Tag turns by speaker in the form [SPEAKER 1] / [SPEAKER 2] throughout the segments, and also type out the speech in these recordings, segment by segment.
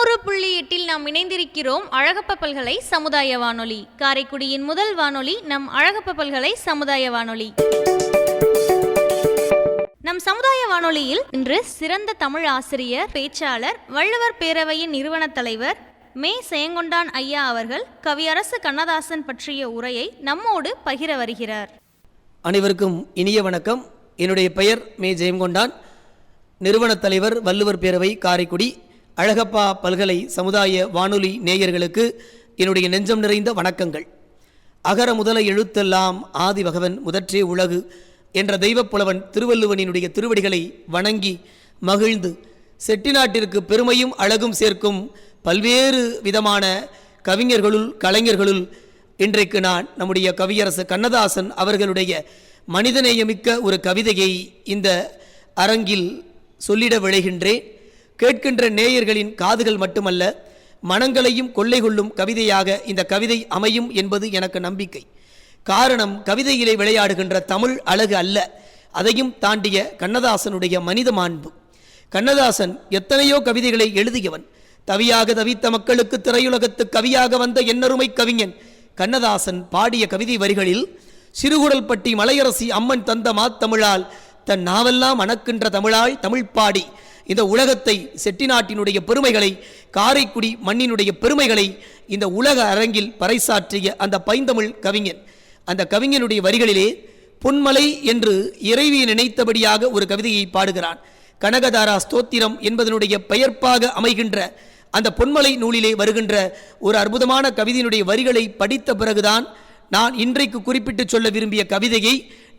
[SPEAKER 1] 90.8 நாம் இணைந்திருக்கிறோம். அழகப்ப பல்கலை சமுதாய வானொலி, காரைக்குடியின் முதல் வானொலி, நம் அழகப்ப பல்கலை சமுதாய வானொலி. நம் சமுதாய வானொலியில் இன்று சிறந்த தமிழ் ஆசிரியர், பேச்சாளர், வள்ளுவர் பேரவையின் நிறுவன தலைவர் மே செயங்கொண்டான் ஐயா அவர்கள் கவியரசு கண்ணதாசன் பற்றிய உரையை நம்மோடு பகிர வருகிறார்.
[SPEAKER 2] அனைவருக்கும் இனிய வணக்கம். என்னுடைய பெயர் மே ஜெயங்கொண்டான், நிறுவன தலைவர், வள்ளுவர் பேரவை, காரைக்குடி. அழகப்பா பல்கலை சமுதாய வானொலி நேயர்களுக்கு என்னுடைய நெஞ்சம் நிறைந்த வணக்கங்கள். அகர முதல எழுத்தெல்லாம் ஆதி பகவன் முதற்றே உலகு என்ற தெய்வப்புலவன் திருவள்ளுவனினுடைய திருவடிகளை வணங்கி மகிழ்ந்து செட்டிநாட்டிற்கு பெருமையும் அழகும் சேர்க்கும் பல்வேறு விதமான கவிஞர்களுள், கலைஞர்களுள் இன்றைக்கு நான் நம்முடைய கவியரசு கண்ணதாசன் அவர்களுடைய மனிதநேயமிக்க ஒரு கவிதையை இந்த அரங்கில் சொல்லிட விளைகின்றேன். கேட்கின்ற நேயர்களின் காதுகள் மட்டுமல்ல, மனங்களையும் கொள்ளை கொள்ளும் கவிதையாக இந்த கவிதை அமையும் என்பது எனக்கு நம்பிக்கை. காரணம், கவிதையிலே விளையாடுகின்ற தமிழ் அழகு அல்ல, அதையும் தாண்டிய கண்ணதாசனுடைய மனித மாண்பு. கண்ணதாசன் எத்தனையோ கவிதைகளை எழுதியவன். தவியாக தவித்த மக்களுக்கு திரையுலகத்து கவியாக வந்த என்னருமை கவிஞன் கண்ணதாசன் பாடிய கவிதை வரிகளில் சிறுகுடல்பட்டி மலையரசி அம்மன் தந்த மாத்தமிழால் தன் நாவெல்லாம் மணக்கின்ற தமிழாய் தமிழ் பாடி இந்த உலகத்தை, செட்டிநாட்டினுடைய பெருமைகளை, காரைக்குடி மண்ணினுடைய பெருமைகளை இந்த உலக அரங்கில் பறைசாற்றிய அந்த பைந்தமிழ் கவிஞன். அந்த கவிஞனுடைய வரிகளிலே பொன்மலை என்று இறைவியை நினைத்தபடியாக ஒரு கவிதையை பாடுகிறான். கனகதாரா ஸ்தோத்திரம் என்பதனுடைய பெயர்ப்பாக அமைகின்ற அந்த பொன்மலை நூலிலே வருகின்ற ஒரு அற்புதமான கவிதையினுடைய வரிகளை படித்த பிறகுதான் நான் இன்றைக்கு குறிப்பிட்டு சொல்ல விரும்பிய கவிதையை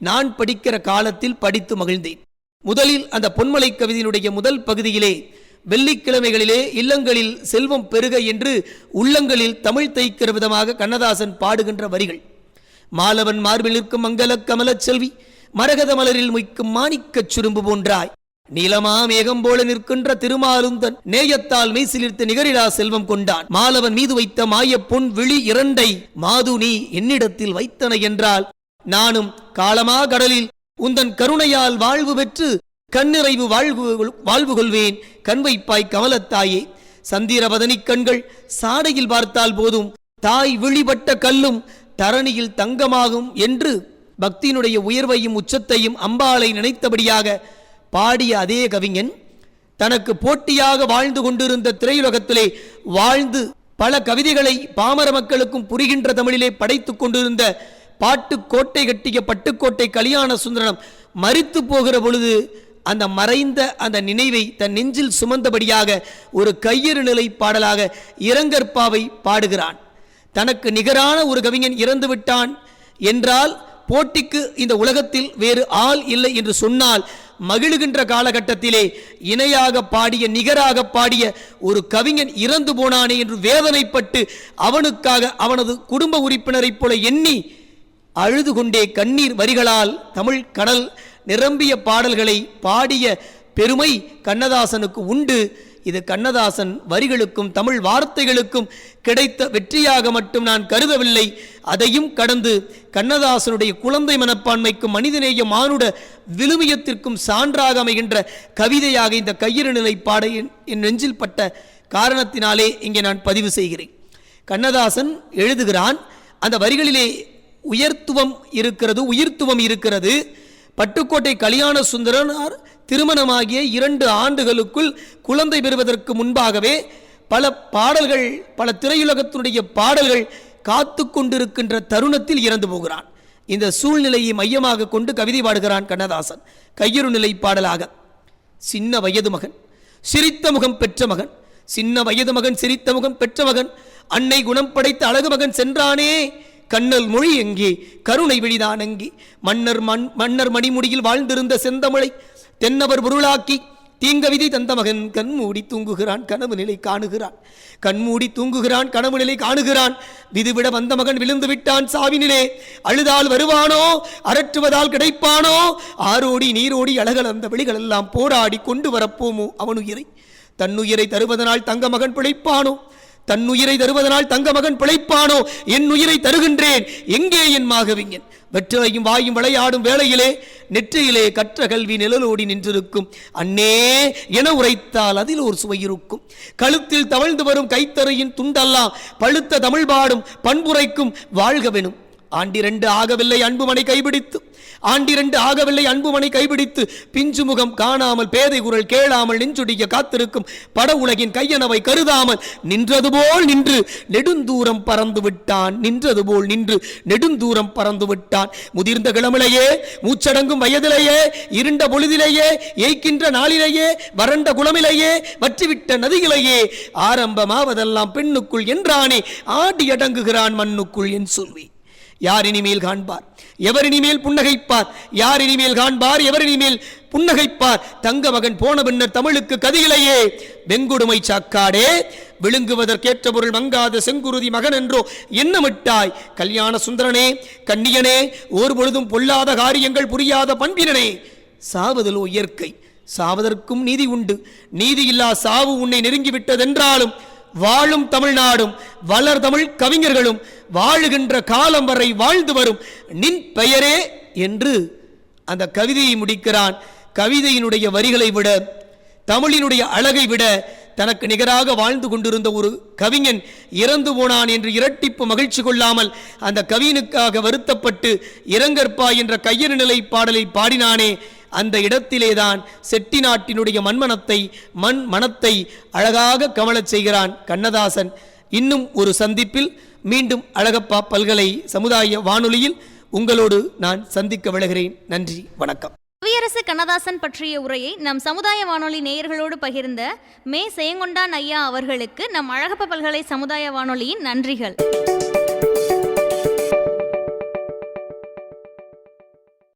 [SPEAKER 2] நான் படிக்கிற காலத்தில் படித்து மகிழ்ந்தேன். முதலில் அந்த பொன்மலை கவிதையினுடைய முதல் பகுதியிலே, வெள்ளிக்கிழமைகளிலே இல்லங்களில் செல்வம் பெருக என்று உள்ளங்களில் தமிழ் தைக்கிற விதமாக கண்ணதாசன் பாடுகின்ற வரிகள். மாலவன் மார்பில் நிற்கும் மங்கள கமல செல்வி, மரகத மலரில் மொய்க்கும் மாணிக்கச் சுரும்பு போன்றாய், நீலமா மேகம் போல நிற்கின்ற திருமாலுந்தன் நேயத்தால் மெய்சிலிர்த்து நிகரிலா செல்வம் கொண்டான், மாலவன் மீது வைத்த மாய பொன் விழி இரண்டை மாது நீ என்னிடத்தில் வைத்தன என்றால், நானும் காலமா கடலில் உந்தன் கருணையால் வாழ்வு பெற்று கண்ணிறைவு வாழ்வு கொள்வேன், கண்வைப்பாய் கமலத்தாயே, சந்திரபதனி கண்கள் சாடையில் பார்த்தால் போதும், தாய் விழிபட்ட கல்லும் தரணியில் தங்கமாகும் என்று பக்தியினுடைய உயர்வையும் உச்சத்தையும் அம்பாளை நினைத்தபடியாக பாடிய அதே கவிஞன் தனக்கு போட்டியாக வாழ்ந்து கொண்டிருந்த திரையுலகத்திலே வாழ்ந்து பல கவிதைகளை பாமர மக்களுக்கும் புரிகின்ற தமிழிலே படைத்துக் கொண்டிருந்த பாட்டு கோட்டை கட்டிய பட்டுக்கோட்டை கல்யாண சுந்தரம் மரித்து போகிற பொழுது அந்த மறைந்த அந்த நினைவை தன் நெஞ்சில் சுமந்தபடியாக ஒரு கையறு நிலை பாடலாக இரங்கற்பாவை பாடுகிறான். தனக்கு நிகரான ஒரு கவிஞன் இறந்து விட்டான் என்றால், போட்டிக்கு இந்த உலகத்தில் வேறு ஆள் இல்லை என்று சொன்னால், மகிழுகின்ற காலகட்டத்திலே இணையாக பாடிய, நிகராக பாடிய ஒரு கவிஞன் இறந்து போனானே என்று வேதனைப்பட்டு அவனுக்காக அவனது குடும்ப உறுப்பினரைப் போல எண்ணி அழுது கொண்டே கண்ணீர் வரிகளால் தமிழ் கடல் நிரம்பிய பாடல்களை பாடிய பெருமை கண்ணதாசனுக்கு உண்டு. இது கண்ணதாசன் வரிகளுக்கும் தமிழ் வார்த்தைகளுக்கும் கிடைத்த வெற்றியாக மட்டும் நான் கருதவில்லை. அதையும் கடந்து கண்ணதாசனுடைய குழந்தை மனப்பான்மைக்கும் மனிதநேய மானுட விழுமியத்திற்கும் சான்றாக அமைகின்ற கவிதையாக இந்த கையிறு நிலை பாட என் நெஞ்சில் பட்ட காரணத்தினாலே இங்கே நான் பதிவு செய்கிறேன். கண்ணதாசன் எழுதுகிறான், அந்த வரிகளிலே உயர்த்துவம் இருக்கிறது, உயிர்த்துவம் இருக்கிறது. பட்டுக்கோட்டை கல்யாண சுந்தரனார் திருமணமாகிய 2 ஆண்டுகளுக்குள் குழந்தை பெறுவதற்கு முன்பாகவே பல பாடல்கள், பல திரையுலகத்தினுடைய பாடல்கள் காத்து கொண்டிருக்கின்ற தருணத்தில் இறந்து போகிறான். இந்த சூழ்நிலையை மையமாக கொண்டு கவிதை பாடுகிறான் கண்ணதாசன். கையுறு நிலை பாடலாக, சின்ன வயது மகன் சிரித்த முகம் பெற்ற மகன், சின்ன வயது மகன் சிரித்த முகம் பெற்ற மகன், அன்னை குணம் படைத்த அழகு மகன் சென்றானே, கண்ணல் மொழி எங்கே, கருணை விழிதான் எங்கே, மன்னர் மணிமுடியில் வாழ்ந்திருந்த செந்தமிழை தென்னவர் பொருளாக்கி தீங்கவிதி தந்த மகன் கண்மூடி தூங்குகிறான் கனவு நிலை காணுகிறான், கண்மூடி தூங்குகிறான் கனவு நிலை காணுகிறான், விதுவிட வந்த மகன் விழுந்து விட்டான் சாவினிலே, அழுதால் வருவானோ அரற்றுவதால் கிடைப்பானோ, ஆரோடி நீரோடி அழகல் அந்த வெளிகள் எல்லாம் போராடி கொண்டு வரப்போமோ அவனுயிரை, தன்னுயிரை தருவதனால் தங்க மகன் பிழைப்பானோ, தன்னுயிரை தருவதனால் தங்க மகன் பிழைப்பானோ, என் உயிரை தருகின்றேன், எங்கே என் மாகவிஞன்? வெற்றிலையும் வாயும் விளையாடும் வேளையிலே நெற்றியிலே கற்ற கல்வி நிழலோடி நின்றிருக்கும். அன்னே என உரைத்தால் அதில் ஒரு சுவை இருக்கும். கழுத்தில் தவழ்ந்து வரும் கைத்தறையின் துண்டெல்லாம் பழுத்த தமிழ் பாடும் பண்புரைக்கும் வாழ்கவெனும். ஆண்டிரண்டு ஆகவில்லை அன்புமனை கைபிடித்து, ஆண்டிரண்டு ஆகவில்லை அன்புமனை கைபிடித்து, பிஞ்சு முகம் காணாமல் பேதை குரல் கேளாமல் நெஞ்சுடிய காத்திருக்கும் பட உலகின் கையனவை கருதாமல் நின்றது போல் நின்று நெடுந்தூரம் பறந்து விட்டான். நின்றது போல் நின்று நெடுந்தூரம் பறந்து விட்டான். முதிர்ந்த கிழமிலேயே, மூச்சடங்கும் வயதிலேயே, இருண்ட பொழுதிலேயே, ஏய்க்கின்ற நாளிலேயே, வறண்ட குளமிலேயே, வற்றிவிட்ட நதியிலேயே, ஆரம்பமாவதெல்லாம் பெண்ணுக்குள் என்றானே ஆடி அடங்குகிறான் மண்ணுக்குள் என் சொல்வி. யார் இனிமேல் காண்பார், எவர் இனிமேல் புன்னகைப்பார்? யார் இனிமேல் காண்பார், எவர் இனிமேல் புன்னகைப்பார்? தங்க மகன் போன பின்னர் தமிழுக்கு கதியிலேயே. வெங்குடுமை சாக்காடே, விழுங்குவதற்கேற்ற பொருள் மங்காத செங்குருதி மகன் என்றோ எண்ணமிட்டாய். கல்யாண சுந்தரனே, கண்ணியனே, ஒரு பொழுதும் பொல்லாத காரியங்கள் புரியாத பண்பினனே, சாவதலோ இயற்கை, சாவதற்கும் நீதி உண்டு. நீதி இல்லா சாவு உன்னை நெருங்கிவிட்டதென்றாலும் வாழும் தமிழ்நாடும் வளர் தமிழ் கவிஞர்களும் வாழுகின்ற காலம் வரை வாழ்ந்து வரும் நின் பெயரே என்று அந்த கவிதையை முடிக்கிறான். கவிதையினுடைய வரிகளை விட, தமிழினுடைய அழகை விட தனக்கு நிகராக வாழ்ந்து கொண்டிருந்த ஒரு கவிஞன் இறந்து போனான் என்று இரட்டிப்பு மகிழ்ச்சி கொள்ளாமல் அந்த கவிஞனுக்காக வருத்தப்பட்டு இரங்கற்பா என்ற கையறு நிலை பாடலை பாடினானே, அந்த இடத்திலேதான் செட்டி நாட்டினுடைய மண் மனத்தை அழகாக கமலச் செய்கிறான் கண்ணதாசன். இன்னும் ஒரு சந்திப்பில் மீண்டும் அழகப்பா பல்கலை சமுதாய வானொலியில் உங்களோடு நான் சந்திக்க விளைகிறேன். நன்றி, வணக்கம்.
[SPEAKER 1] கவியரசு கண்ணதாசன் பற்றிய உரையை நம் சமுதாய வானொலி நேயர்களோடு பகிர்ந்த மே செயங்கொண்டான் ஐயா அவர்களுக்கு நம் அழகப்பா பல்கலை சமுதாய வானொலியின் நன்றிகள்.